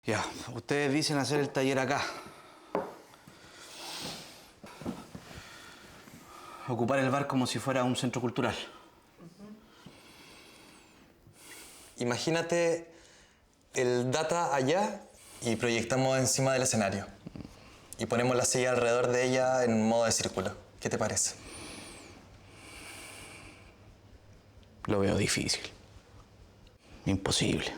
Ya, ustedes dicen hacer el taller acá. Ocupar el bar como si fuera un centro cultural. Imagínate el data allá y proyectamos encima del escenario. Y ponemos la silla alrededor de ella en modo de círculo. ¿Qué te parece? Lo veo difícil. Imposible.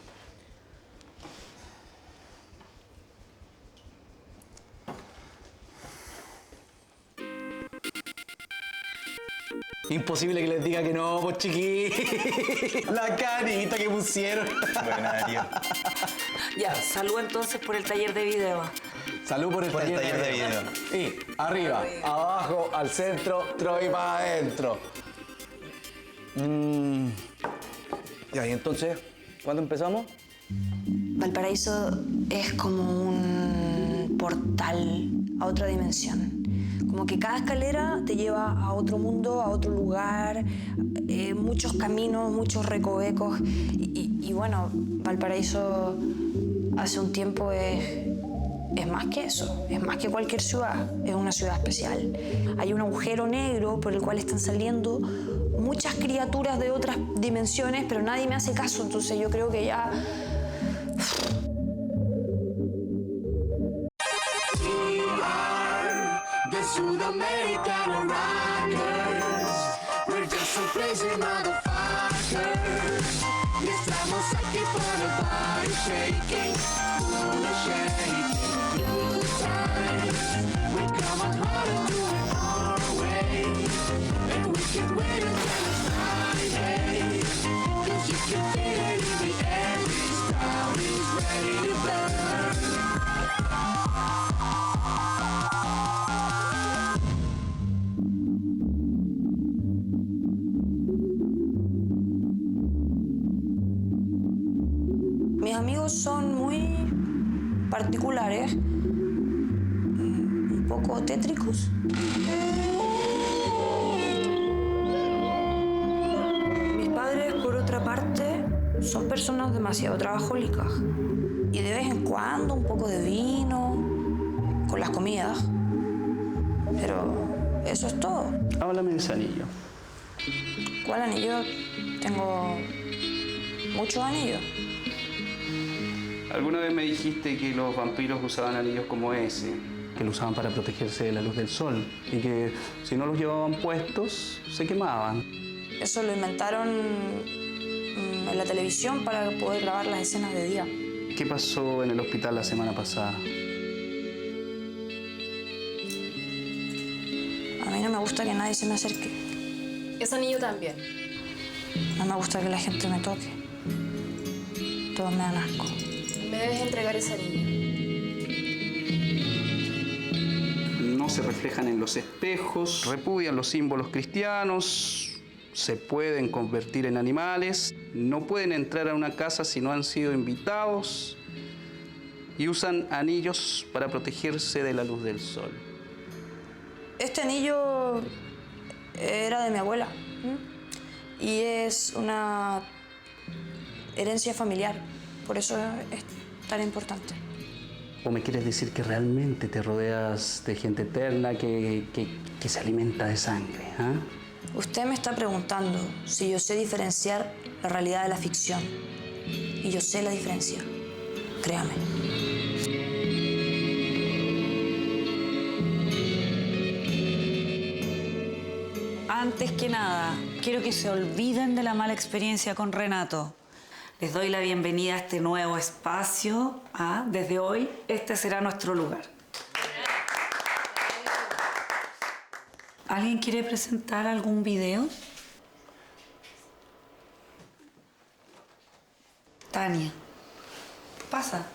Imposible que les diga que no, pues chiquillos. La carita que pusieron. Buena, Darío. Ya, salud entonces por el taller de video. Salud por el taller de video. Y arriba, abajo, al centro, Troy para adentro. Ya, y entonces, ¿cuándo empezamos? Valparaíso es como un portal a otra dimensión. Como que cada escalera te lleva a otro mundo, a otro lugar, muchos caminos, muchos recovecos. Y bueno, Valparaíso hace un tiempo es más que eso, es más que cualquier ciudad, es una ciudad especial. Hay un agujero negro por el cual están saliendo muchas criaturas de otras dimensiones, pero nadie me hace caso, entonces yo creo que ya... The Sudamerican Rockers, we're just some crazy motherfuckers. Y estamos aquí for the body shaking, una shaking, new times. We come on hard and do it our way, and we can wait until it's Friday. 'Cause you can feel it in the air, this town is ready to burn. Mis amigos son muy particulares, un poco tétricos. Mis padres, por otra parte, son personas demasiado trabajólicas. Y de vez en cuando un poco de vino, con las comidas. Pero eso es todo. Háblame de ese anillo. ¿Cuál anillo? Tengo muchos anillos. Alguna vez me dijiste que los vampiros usaban anillos como ese, que lo usaban para protegerse de la luz del sol y que si no los llevaban puestos, se quemaban. Eso lo inventaron en la televisión para poder grabar las escenas de día. ¿Qué pasó en el hospital la semana pasada? A mí no me gusta que nadie se me acerque. Ese anillo también. No me gusta que la gente me toque. Todos me dan asco. Me debes entregar ese anillo. No se reflejan en los espejos, repudian los símbolos cristianos, se pueden convertir en animales, no pueden entrar a una casa si no han sido invitados y usan anillos para protegerse de la luz del sol. Este anillo era de mi abuela. Y es una herencia familiar. Por eso es tan importante. ¿O me quieres decir que realmente te rodeas de gente eterna que se alimenta de sangre? ¿Ah? Usted me está preguntando si yo sé diferenciar la realidad de la ficción. Y yo sé la diferencia. Créame. Antes que nada, quiero que se olviden de la mala experiencia con Renato. Les doy la bienvenida a este nuevo espacio. Desde hoy, este será nuestro lugar. ¿Alguien quiere presentar algún video? Tania, pasa.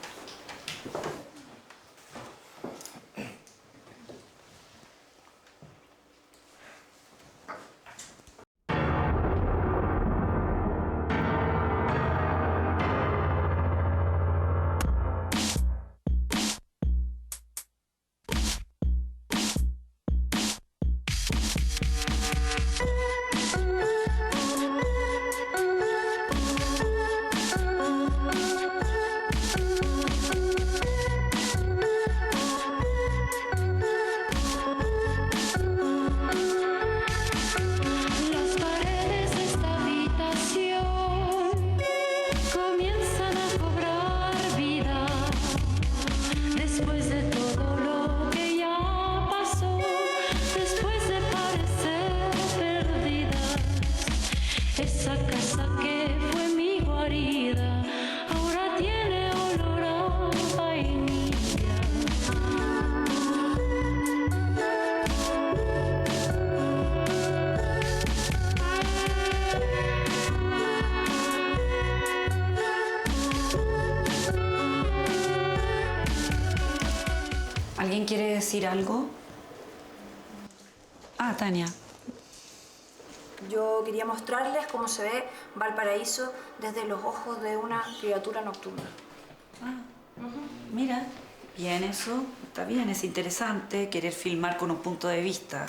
Esa casa que fue mi guarida ahora tiene olor a vainilla. ¿Alguien quiere decir algo? Ah, Tania. Yo quería mostrarles cómo se ve Valparaíso desde los ojos de una criatura nocturna. Mira, bien eso, está bien, es interesante querer filmar con un punto de vista.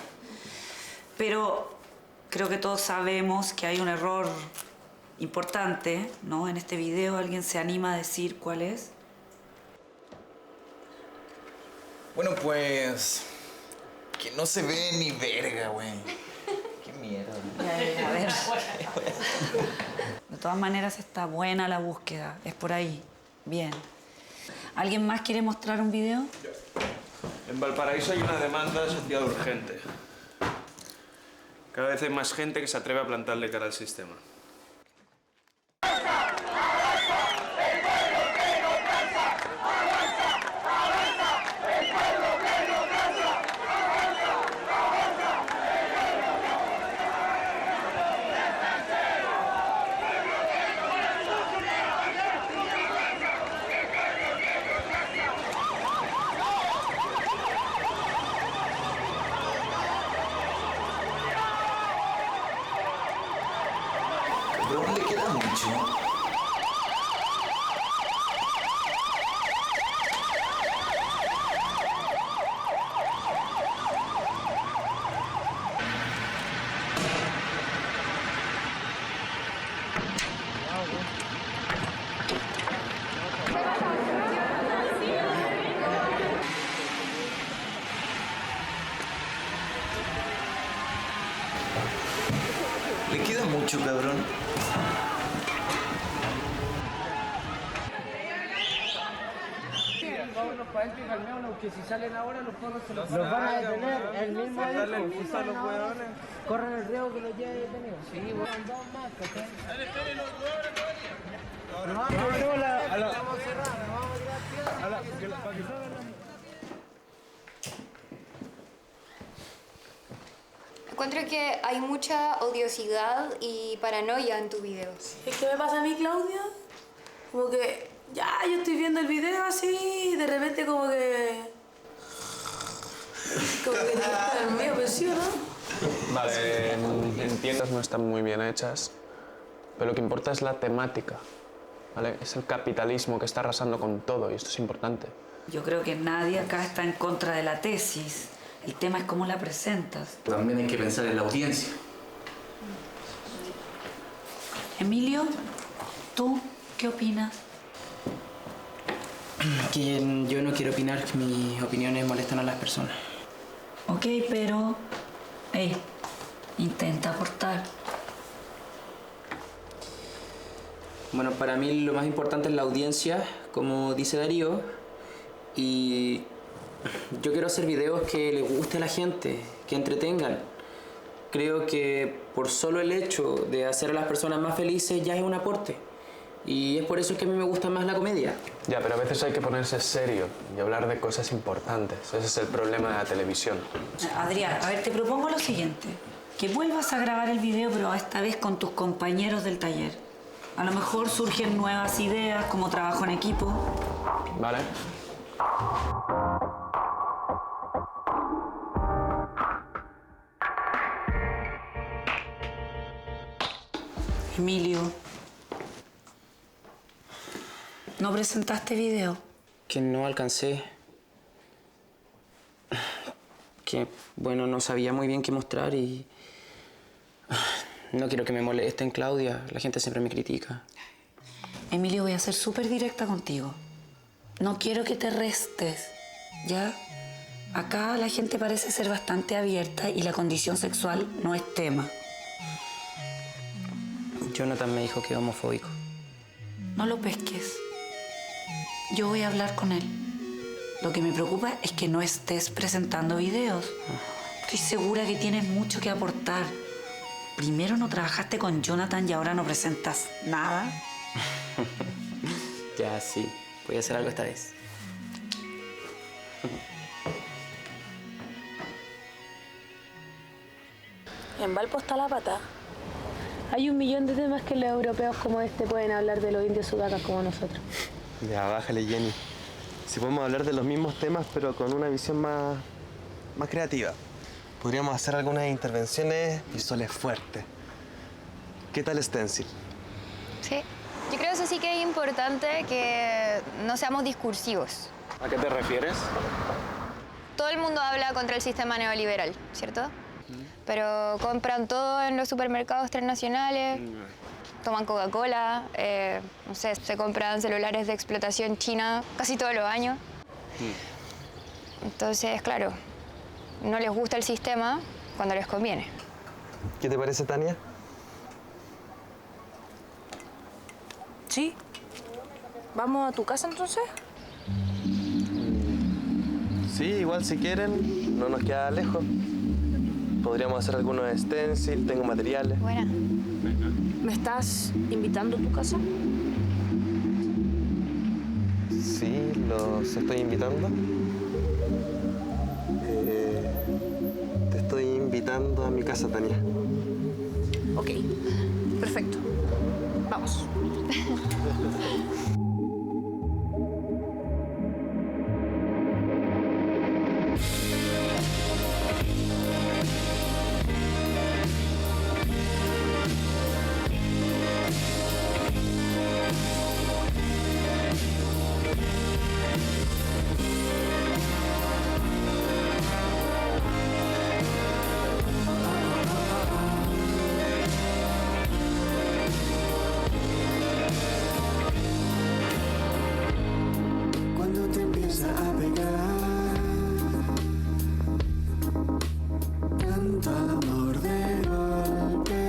Pero creo que todos sabemos que hay un error importante, ¿no? En este video, ¿alguien se anima a decir cuál es? Bueno, pues... que no se ve ni verga, güey. Qué mierda. Ya, a ver. De todas maneras está buena la búsqueda, es por ahí. Bien. ¿Alguien más quiere mostrar un video? En Valparaíso hay una demanda social urgente. Cada vez hay más gente que se atreve a plantarle cara al sistema. Pero le queda mucho. Le queda mucho, cabrón. Que si salen ahora los perros se los van a detener el mismo día. Corren el riesgo que los lleve detenidos. Sí, bueno, dos más, ¿cachai? Encuentro que hay mucha odiosidad y paranoia en tus videos. Es que me pasa a mí, Claudia, como que ya yo estoy viendo el video así y de repente como que te quita el mío, pero sí, ¿o no? Vale, entiendas, no están muy bien hechas, pero lo que importa es la temática, ¿vale? Es el capitalismo que está arrasando con todo y esto es importante. Yo creo que nadie acá está en contra de la tesis. El tema es cómo la presentas. También hay que pensar en la audiencia. Emilio, ¿tú qué opinas? Que yo no quiero opinar, que mis opiniones molestan a las personas. Ok, pero... intenta aportar. Bueno, para mí lo más importante es la audiencia, como dice Darío, y yo quiero hacer videos que le guste a la gente, que entretengan. Creo que por solo el hecho de hacer a las personas más felices ya es un aporte. Y es por eso que a mí me gusta más la comedia. Ya, pero a veces hay que ponerse serio y hablar de cosas importantes. Ese es el problema de la televisión. Adrián, a ver, te propongo lo siguiente. Que vuelvas a grabar el video, pero esta vez con tus compañeros del taller. A lo mejor surgen nuevas ideas, como trabajo en equipo. ¿Vale? Emilio, ¿no presentaste video? Que no alcancé. Que, bueno, no sabía muy bien qué mostrar y... No quiero que me molesten, Claudia. La gente siempre me critica. Emilio, voy a ser súper directa contigo. No quiero que te restes, ¿ya? Acá la gente parece ser bastante abierta y la condición sexual no es tema. Jonathan me dijo que es homofóbico. No lo pesques. Yo voy a hablar con él. Lo que me preocupa es que no estés presentando videos. Estoy segura que tienes mucho que aportar. primero no trabajaste con Jonathan y ahora no presentas nada. Ya, sí. Voy a hacer algo esta vez. En Valpo está la pata. Hay 1 millón de temas que los europeos como este pueden hablar de los indios sudacas como nosotros. Ya, bájale, Jenny. Si podemos hablar de los mismos temas, pero con una visión más creativa. Podríamos hacer algunas intervenciones visuales fuertes. ¿Qué tal Stencil? Sí. Yo creo que eso sí que es importante, que no seamos discursivos. ¿A qué te refieres? Todo el mundo habla contra el sistema neoliberal, ¿cierto? Pero compran todo en los supermercados transnacionales, toman Coca-Cola, no sé, se compran celulares de explotación china casi todos los años. Entonces, claro, no les gusta el sistema cuando les conviene. ¿Qué te parece, Tania? Sí. ¿Vamos a tu casa entonces? Sí, igual si quieren, no nos queda lejos. Podríamos hacer algunos stencil, tengo materiales. Buena. ¿Me estás invitando a tu casa? Sí, los estoy invitando. Te estoy invitando a mi casa, Tania. Ok, perfecto. Vamos. Cuando te empieza a pegar tanto amor de golpe,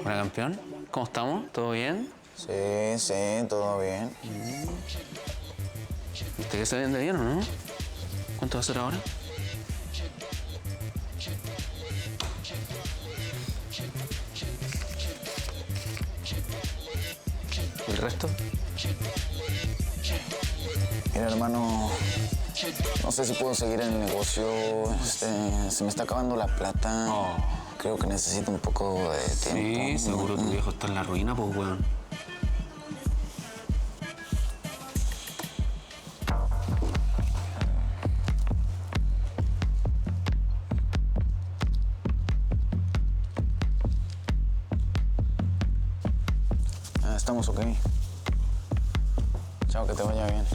Hola, campeón. ¿Cómo estamos? ¿Todo bien? Sí, sí, todo bien. ¿Viste que se vende bien o no? ¿Cuánto va a ser ahora? ¿Y el resto? Mira, hermano, no sé si puedo seguir en el negocio. Se me está acabando la plata. Creo que necesito un poco de tiempo. Sí, seguro tu viejo está en la ruina, pues, weón. Estamos ok. Chao, que te vaya bien.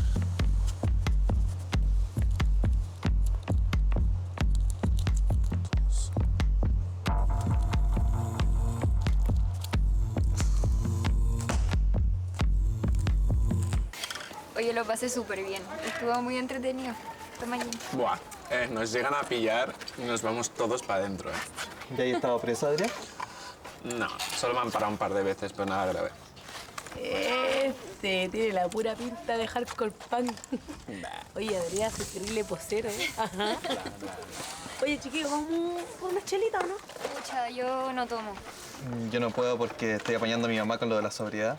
Oye, lo pasé súper bien. Estuvo muy entretenido. Toma allí. Buah, nos llegan a pillar y nos vamos todos para adentro, ¿Ya hay estado preso, Adrián? No, solo me han parado un par de veces, pero nada grave. Tiene la pura pinta de hardcore punk. Oye, Adrián, soy terrible posero, ¿eh? Ajá. Oye, chiquillos, ¿vamos por una chelita o no? Pucha, yo no tomo. Yo no puedo porque estoy apañando a mi mamá con lo de la sobriedad.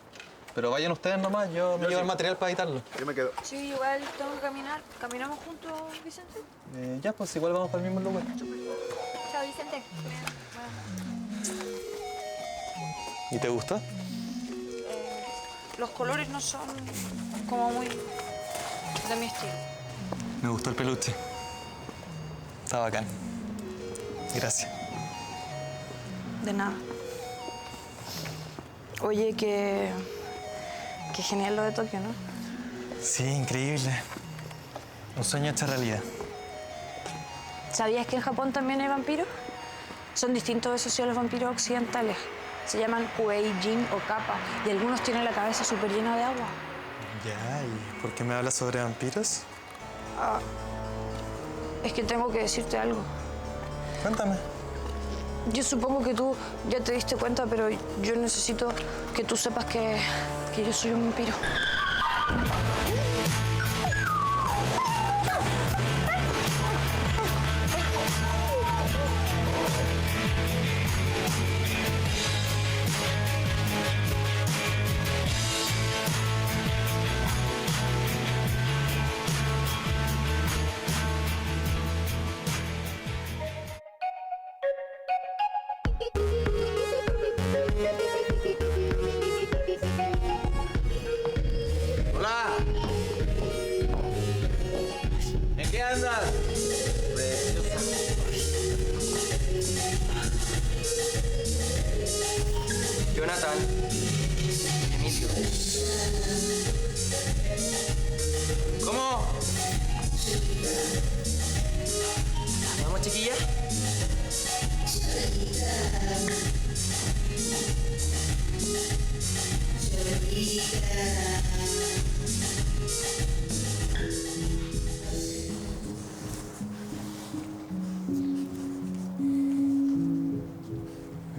Pero vayan ustedes nomás, yo me llevo el material para editarlo. Yo me quedo. Sí, igual tengo que caminar. ¿Caminamos juntos, Vicente? Ya, pues igual vamos para el mismo lugar. Chao, Vicente. ¿Y te gustó? Los colores no son como muy de mi estilo. Me gustó el peluche. Está bacán. Gracias. De nada. Oye, qué genial lo de Tokio, ¿no? Sí, increíble. Un sueño hecho realidad. ¿Sabías que en Japón también hay vampiros? Son distintos esos sí a los vampiros occidentales. Se llaman Kuei-jin o Kappa y algunos tienen la cabeza súper llena de agua. Ya, ¿y por qué me hablas sobre vampiros? Ah, es que tengo que decirte algo. Cuéntame. Yo supongo que tú ya te diste cuenta, pero yo necesito que tú sepas que yo soy un vampiro. Hola. ¿En qué andas? Jonathan. Emilio. ¿Cómo? ¿Vamos, chiquilla?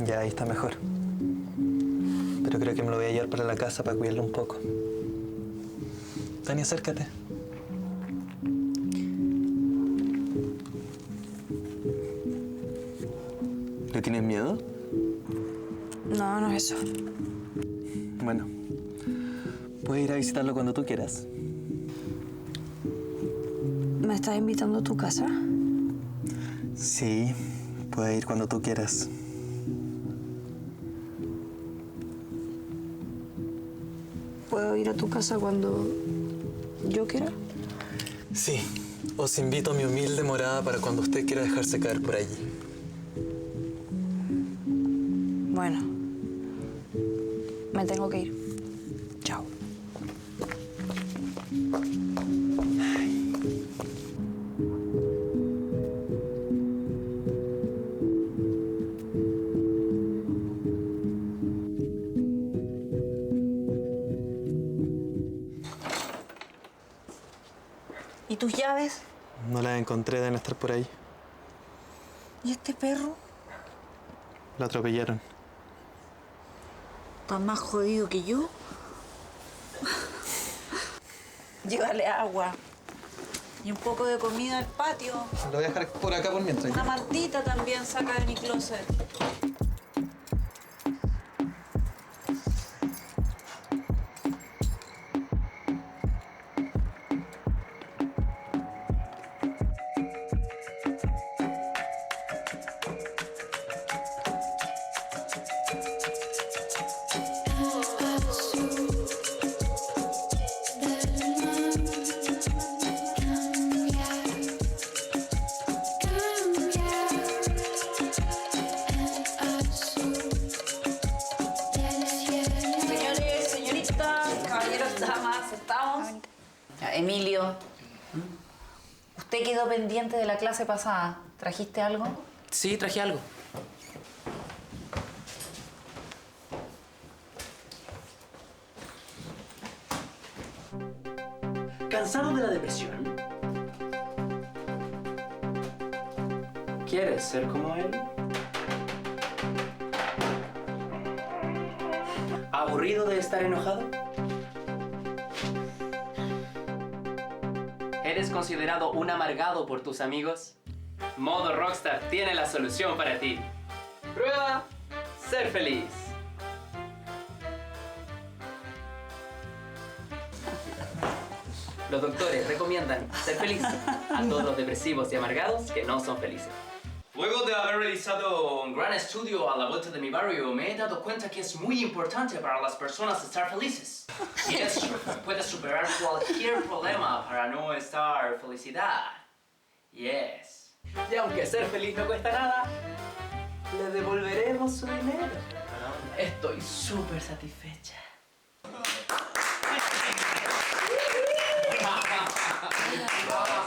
Ya, ahí está mejor. Pero creo que me lo voy a llevar para la casa para cuidarlo un poco. Dani, acércate. ¿Le tienes miedo? No, no es eso. Bueno, puedes ir a visitarlo cuando tú quieras. ¿Me estás invitando a tu casa? Sí, puedes ir cuando tú quieras. ¿Puedo ir a tu casa cuando yo quiera? Sí, os invito a mi humilde morada para cuando usted quiera dejarse caer por allí. Bueno, me tengo que ir. Chao. ¿Y tus llaves? No las encontré, deben estar por ahí. ¿Y este perro? Lo atropellaron. ¿Estás más jodido que yo? Llévale agua. Y un poco de comida al patio. Lo voy a dejar por acá por mientras. Una mantita también saca de mi closet. Señores, señoritas, caballeros, damas, sentados. Ya, Emilio, usted quedó pendiente de la clase pasada. ¿Trajiste algo? Sí, traje algo. ¿Cansado de la depresión? ¿Quieres ser como él? ¿Aburrido de estar enojado? ¿Eres considerado un amargado por tus amigos? Modo Rockstar tiene la solución para ti. Prueba ser feliz. Los doctores recomiendan ser feliz a todos los depresivos y amargados que no son felices. Luego de haber realizado un gran estudio a la vuelta de mi barrio, me he dado cuenta que es muy importante para las personas estar felices. Y eso puede superar cualquier problema para no estar felicidad. Yes. Y aunque ser feliz no cuesta nada, le devolveremos su dinero. Estoy súper satisfecha.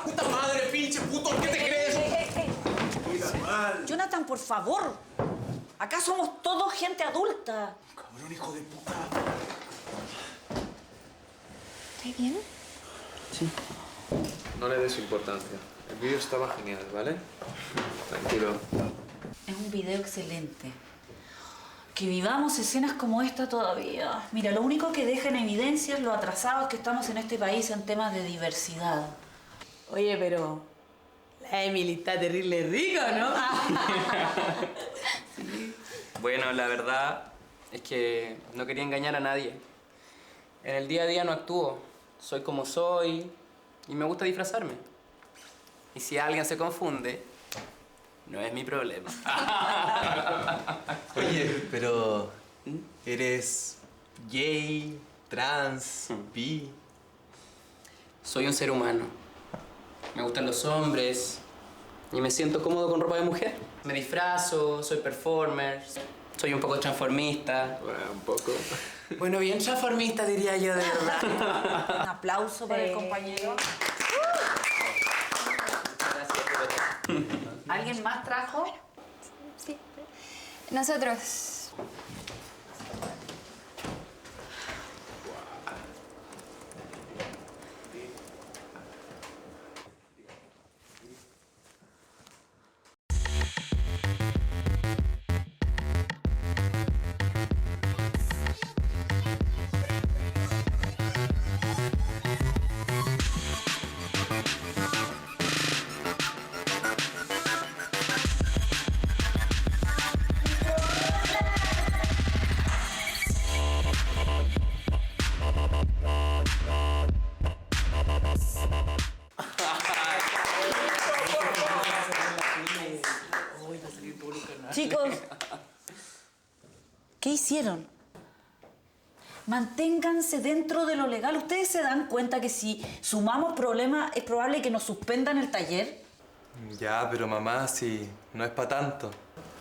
¡Puta madre, pinche puto! ¿Qué te crees? Jonathan, por favor. Acá somos todos gente adulta. Cabrón, hijo de puta. ¿Estás bien? Sí. No le des importancia. El vídeo estaba genial, ¿vale? Tranquilo. Es un video excelente. Que vivamos escenas como esta todavía. Mira, lo único que deja en evidencia es lo atrasados que estamos en este país en temas de diversidad. Oye, pero la Emily está terrible rica, ¿no? Bueno, la verdad es que no quería engañar a nadie. En el día a día no actúo. Soy como soy y me gusta disfrazarme. Y si alguien se confunde, no es mi problema. Oye, pero... ¿eres gay, trans, bi? Soy un ser humano. Me gustan los hombres y me siento cómodo con ropa de mujer. Me disfrazo, soy performer, soy un poco transformista. Bueno, un poco. Bueno, bien transformista diría yo, de verdad. Un aplauso para el compañero. ¿Alguien más trajo? Sí. Nosotros. Chicos, ¿qué hicieron? Manténganse dentro de lo legal. ¿Ustedes se dan cuenta que si sumamos problemas es probable que nos suspendan el taller? Ya, pero mamá, si no es para tanto.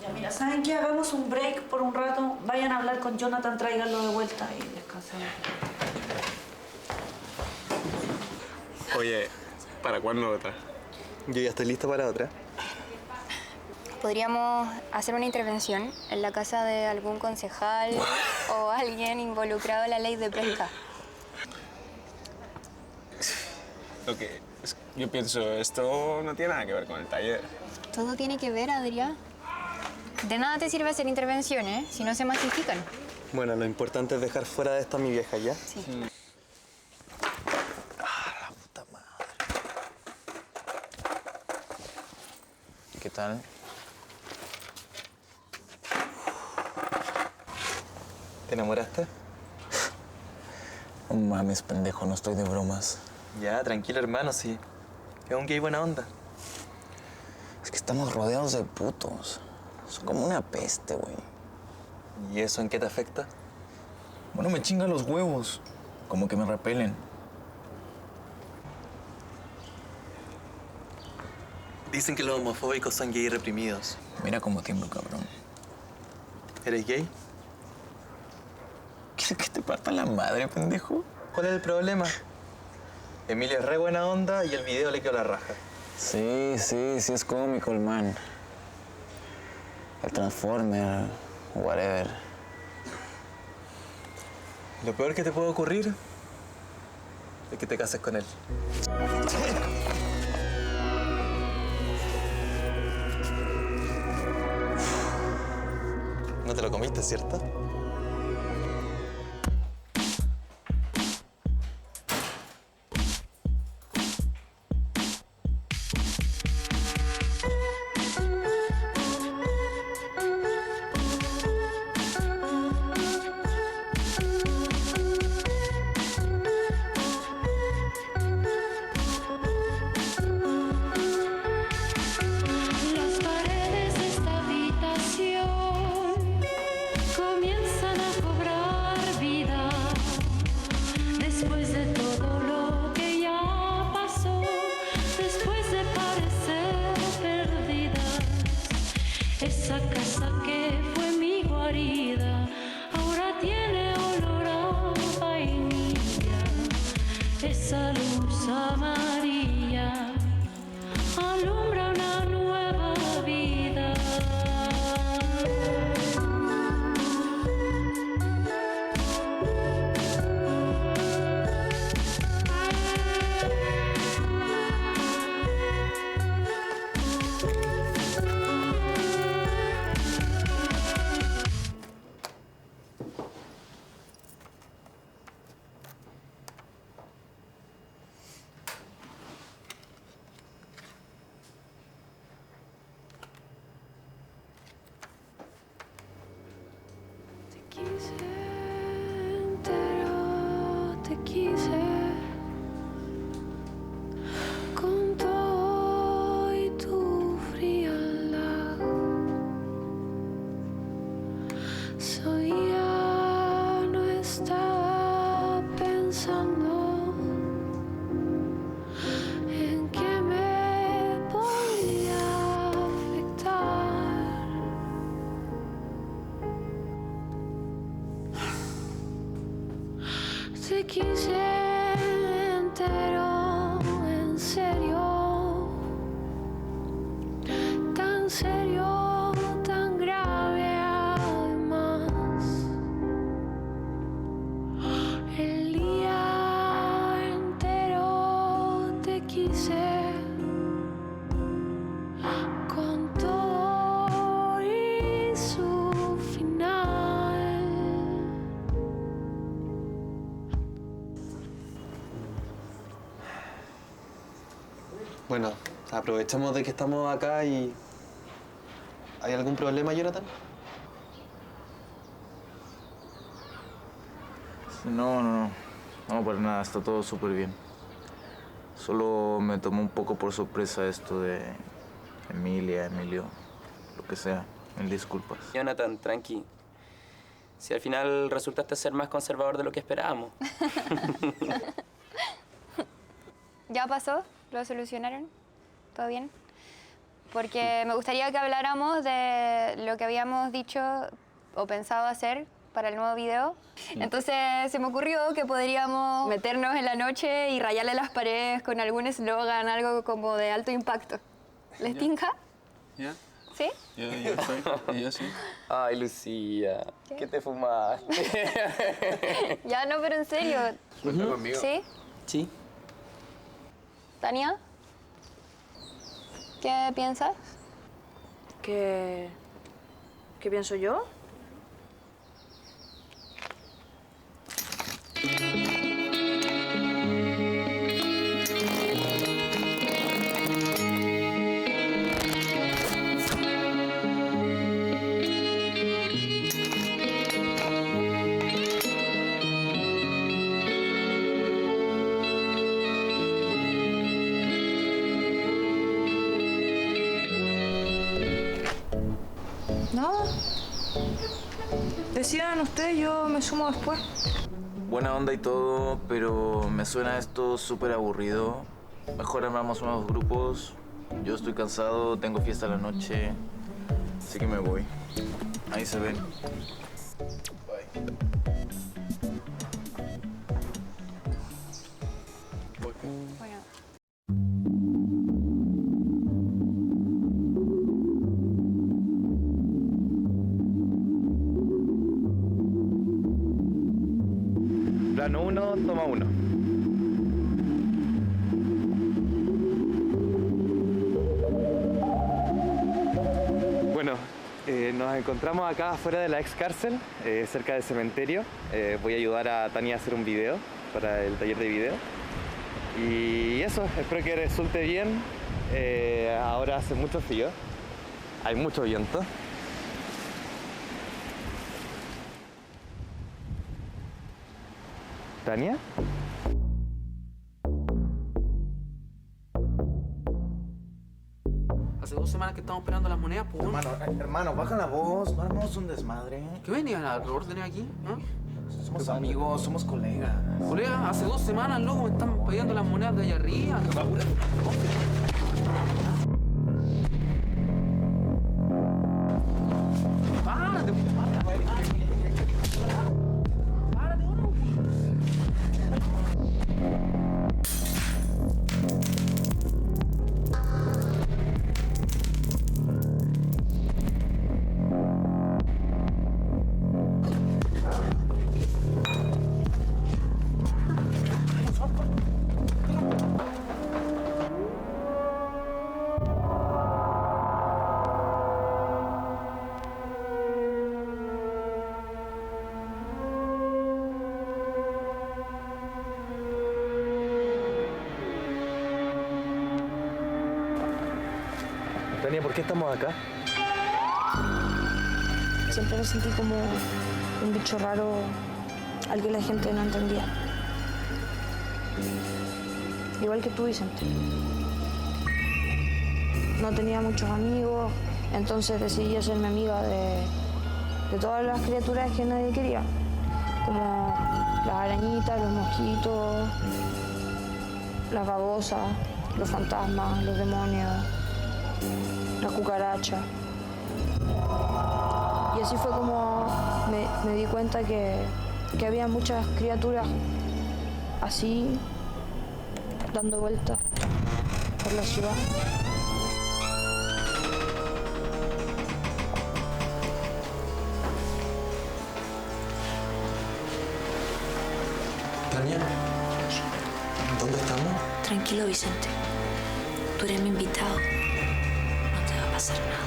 Ya, mira, ¿saben qué? Hagamos un break por un rato. Vayan a hablar con Jonathan, tráiganlo de vuelta y descansen. Oye, ¿para cuándo otra? Yo ya estoy listo para otra. Podríamos hacer una intervención en la casa de algún concejal o alguien involucrado en la ley de pesca. Lo que yo pienso, esto no tiene nada que ver con el taller. Todo tiene que ver, Adrián. De nada te sirve hacer intervenciones si no se masifican. Bueno, lo importante es dejar fuera de esto a mi vieja, ¿ya? Sí. La puta madre. ¿Qué tal? ¿Te enamoraste? No mames, pendejo, no estoy de bromas. Ya, tranquilo, hermano, sí. Es un gay buena onda. Es que estamos rodeados de putos. Son como una peste, güey. ¿Y eso en qué te afecta? Bueno, me chingan los huevos. Como que me repelen. Dicen que los homofóbicos son gays reprimidos. Mira cómo tiemblo, cabrón. ¿Eres gay? ¿Quieres que te parta la madre, pendejo? ¿Cuál es el problema? Emilio es re buena onda y el video le quedó la raja. Sí, es cómico el man. El Transformer, whatever. Lo peor que te puede ocurrir es que te cases con él. No te lo comiste, ¿cierto? esa luz amarilla alumbra una nueva vida. Te quise con todo y tu frialdad. Soy ya no estaba pensando en que me podía afectar. Te quise entero, en serio, tan serio, tan grave además. El día entero te quise con todo y su final. Bueno, aprovechamos de que estamos acá y... ¿Hay algún problema, Jonathan? No, para nada, está todo súper bien. Solo me tomó un poco por sorpresa esto de Emilio, lo que sea. Mil disculpas. Jonathan, tranqui. Si al final resultaste ser más conservador de lo que esperábamos. ¿Ya pasó? ¿Lo solucionaron? ¿Todo bien? Porque me gustaría que habláramos de lo que habíamos dicho o pensado hacer para el nuevo video. Entonces se me ocurrió que podríamos meternos en la noche y rayarle las paredes con algún eslogan, algo como de alto impacto. ¿Les tinca? ¿Ya? ¿Sí? Yo sí. Ay, Lucía, ¿qué te fumaste? Ya no, pero en serio. ¿Cuenta conmigo? ¿Sí? Sí. ¿Tania? ¿Qué piensas? ¿Qué pienso yo? Nada. Decidan ustedes, yo me sumo después. Buena onda y todo, pero me suena esto súper aburrido. Mejor armamos unos grupos. Yo estoy cansado, tengo fiesta a la noche, así que me voy. Ahí se ven. Plano 1, toma 1. Bueno, nos encontramos acá afuera de la ex cárcel, cerca del cementerio. Voy a ayudar a Tania a hacer un video para el taller de video. Y eso, espero que resulte bien. Ahora hace mucho frío, hay mucho viento. ¿Tania? Hace 2 semanas que estamos esperando las monedas, pues. Hermano, baja la voz, no armamos un desmadre. ¿Qué venían a órdenes aquí? Somos amigos, somos colegas. Colega, hace 2 semanas, loco, me están pidiendo las monedas de allá arriba. Párate, párate, Tania, ¿por qué estamos acá? Siempre me sentí como un bicho raro al que la gente no entendía. Igual que tú, Vicente. No tenía muchos amigos, entonces decidí hacerme amiga de todas las criaturas que nadie quería. Como las arañitas, los mosquitos, las babosas, los fantasmas, los demonios, las cucarachas. Y así fue como me di cuenta que había muchas criaturas así, dando vueltas por la ciudad. Tania, ¿dónde estamos? Tranquilo, Vicente. Tú eres mi invitado. No te va a pasar nada.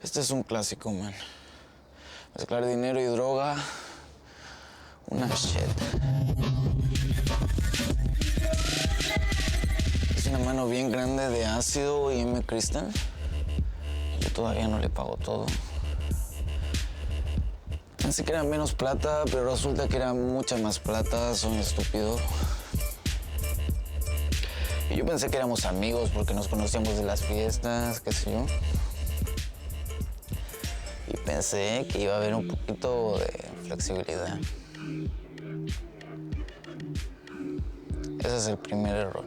Este es un clásico, man. Mezclar dinero y droga. Una shit. Es una mano bien grande de ácido y M. Crystal. Yo todavía no le pago todo. Pensé que era menos plata, pero resulta que era mucha más plata. Soy estúpido. Y yo pensé que éramos amigos porque nos conocíamos de las fiestas, qué sé yo. Y pensé que iba a haber un poquito de flexibilidad. Ese es el primer error.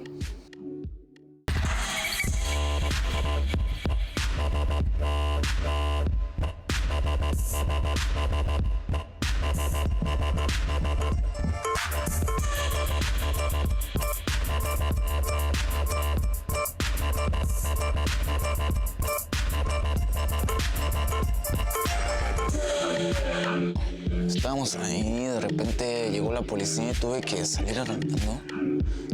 Estábamos ahí, de repente llegó la policía y tuve que salir arrancando.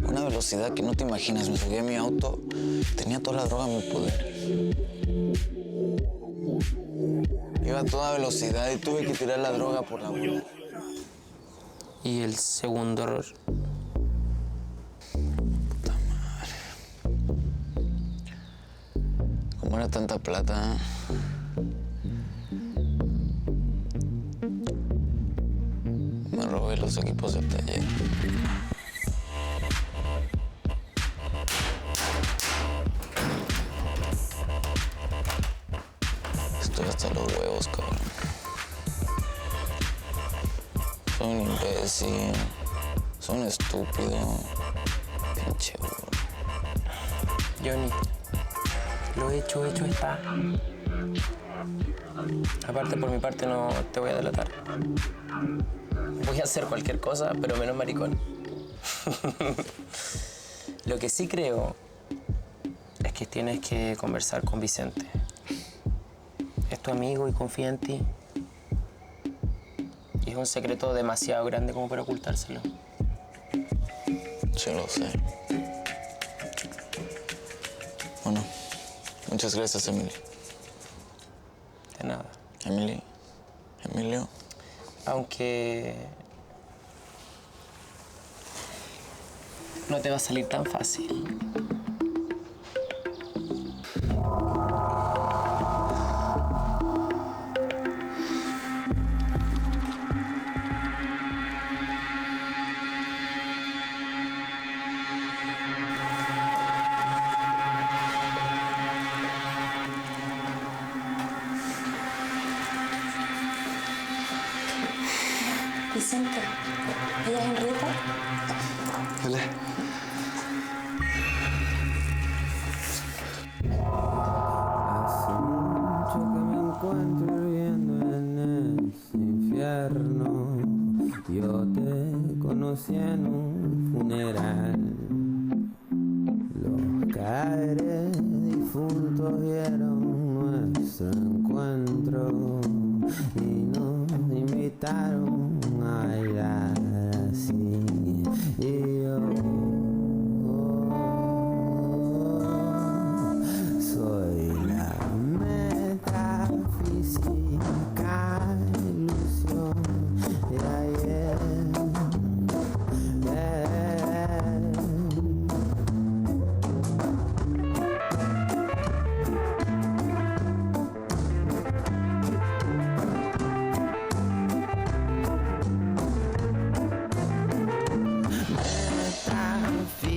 A una velocidad que no te imaginas. Me subí a mi auto, tenía toda la droga a mi poder. Iba a toda velocidad y tuve que tirar la droga por la boca. Y el segundo error. Puta madre. ¿Cómo era tanta plata? Me robé los equipos del taller. Estoy hasta los huevos, cabrón. Soy un imbécil. Soy un estúpido. Pinche burro. Johnny, lo hecho está. Aparte, por mi parte, no te voy a delatar. Voy a hacer cualquier cosa, pero menos maricón. Lo que sí creo es que tienes que conversar con Vicente. Es tu amigo y confía en ti. Y es un secreto demasiado grande como para ocultárselo. Sí, lo sé. Bueno, muchas gracias, Emily. De nada. Emilio. Aunque no te va a salir tan fácil. Vicente, ¿ella es Henrietta? Hola. Hace mucho que me encuentro viviendo en ese infierno. Yo te conocí en un funeral. Los cadáveres difuntos vieron nuestro encuentro y nos invitaron a bailar así. y yo soy la metafísica ilusión de ayer.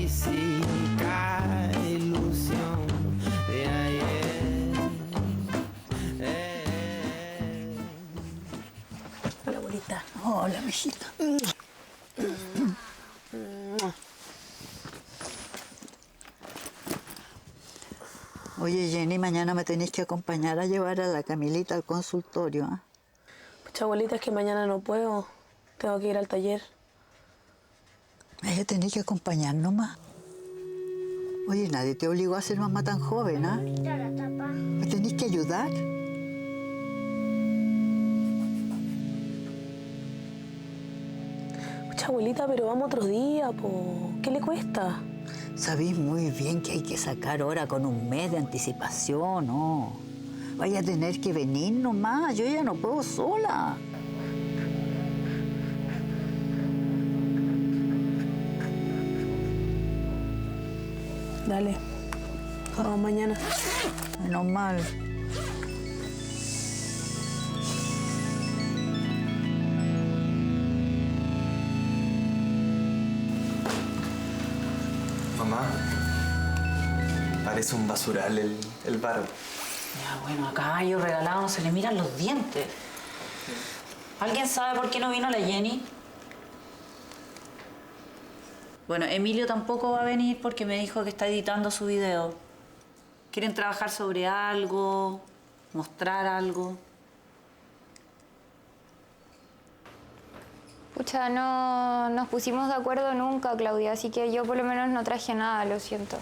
Metafísica ilusión de ayer. Hola, abuelita. Hola, mijita. Oye, Jenny, mañana me tenéis que acompañar a llevar a la Camilita al consultorio, ¿ah? Pucha, abuelita, es que mañana no puedo. Tengo que ir al taller. Ella tenéis que acompañar nomás. Oye, nadie te obligó a ser mamá tan joven, ¿ah? ¿Me tenéis que ayudar? Pucha, abuelita, pero vamos otro día, po. ¿Qué le cuesta? Sabéis muy bien que hay que sacar hora con un mes de anticipación, ¿no? Vaya a tener que venir nomás. Yo ya no puedo sola. Dale. Vamos mañana. Menos mal. Mamá, parece un basural el varo. Ya, bueno, a caballo regalado no se le miran los dientes. ¿Alguien sabe por qué no vino la Jenny? Bueno, Emilio tampoco va a venir porque me dijo que está editando su video. ¿Quieren trabajar sobre algo? ¿Mostrar algo? Pucha, no nos pusimos de acuerdo nunca, Claudia, así que yo por lo menos no traje nada, lo siento.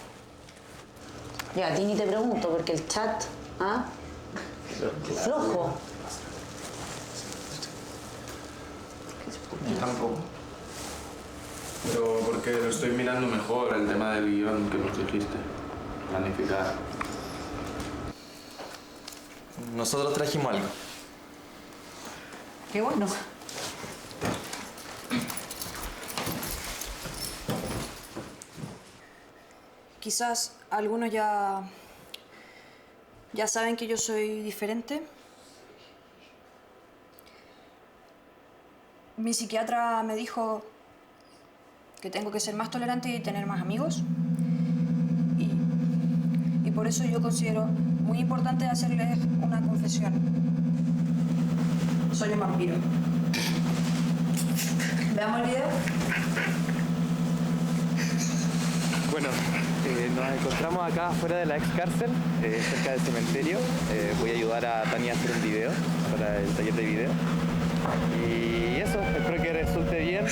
Ya, a ti ni te pregunto porque el chat, ¿ah? Flojo. Yo tampoco. Pero porque lo estoy mirando mejor, el tema del guión que nos dijiste. Planificar. Nosotros trajimos algo. Qué bueno. Quizás algunos ya saben que yo soy diferente. Mi psiquiatra me dijo que tengo que ser más tolerante y tener más amigos. Y por eso yo considero muy importante hacerles una confesión. Soy un vampiro. ¿Veamos el video? Bueno, nos encontramos acá afuera de la ex cárcel, cerca del cementerio. Voy a ayudar a Tania a hacer un video para el taller de video. Y eso, espero que resulte bien.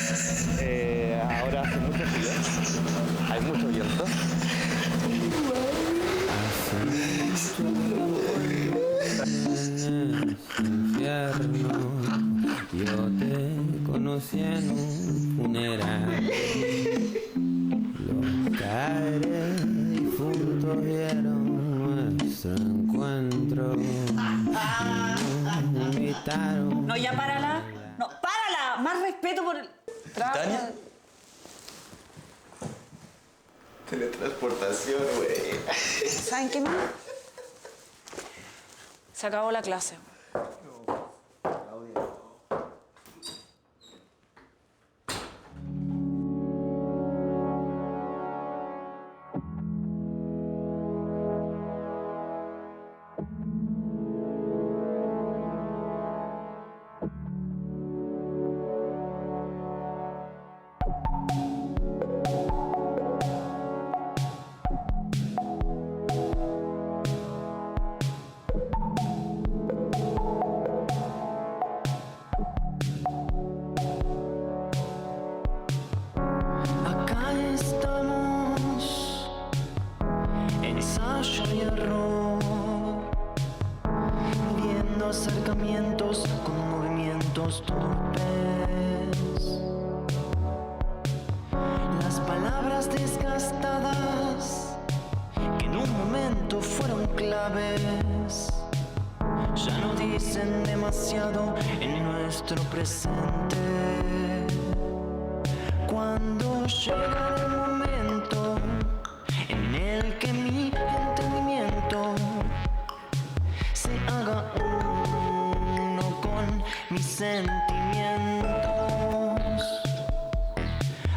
Ahora hace mucho frío, hay mucho viento. Infierno, yo te conocí en un funeral. Los caeré difuntos vieron nuestro encuentro. Me invitaron. No, ya párala. No, párala. Más respeto por el... ¿Tania? Teletransportación, güey. ¿Saben qué más? Se acabó la clase. Acá estamos, ensayo y error, midiendo acercamientos con movimientos torpes. desgastadas que en un momento fueron claves, ya no dicen demasiado en nuestro presente. Cuando llega el momento en el que mi entendimiento se haga uno con mis sentimientos,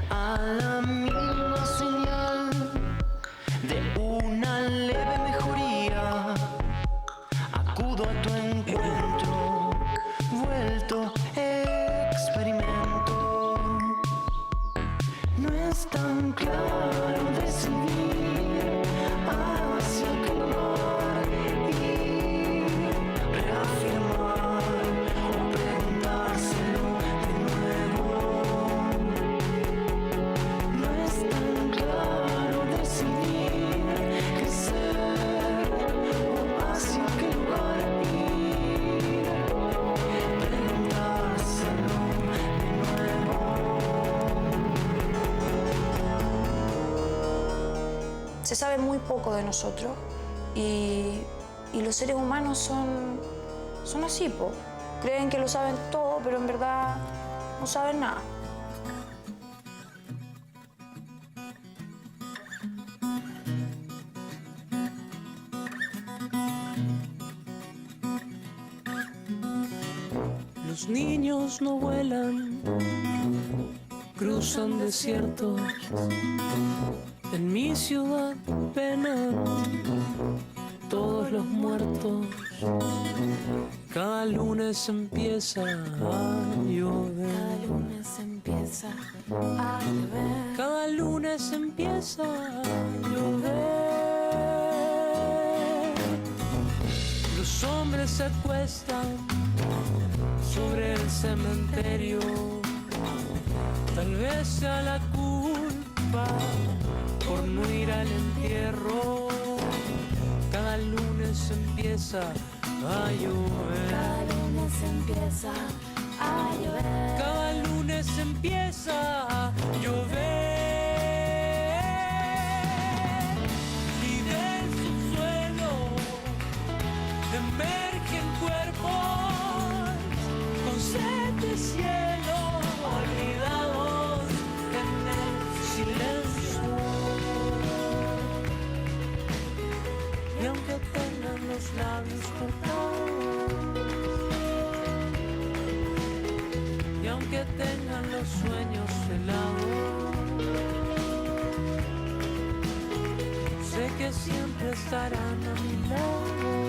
a la misma señal de una leve mejoría, acudo a tu encuentro, vuelto experimento. No es tan claro decidir hacia qué lugar ir, reafirmar o preguntárselo de nuevo. No es tan claro decidir qué ser o hacia qué lugar ir, preguntárselo de nuevo. Se sabe muy poco de nosotros y los seres humanos son así, po. Creen que lo saben todo, pero en verdad no saben nada. Los niños no vuelan, cruzan desiertos. En mi ciudad penan todos los muertos. Cada lunes empieza a llover. Cada lunes empieza a llover. Cada lunes empieza a llover. Los hombres se acuestan sobre el cementerio. Tal vez sea la culpa por no ir al entierro. Cada lunes empieza a llover. Cada lunes empieza a llover. Cada lunes empieza a llover. Y del subsuelo emergen cuerpos con sed de cielo, olvidados en el silencio. Y aunque tengan los labios cortados, y aunque tengan los sueños helados, sé que siempre estarán a mi lado.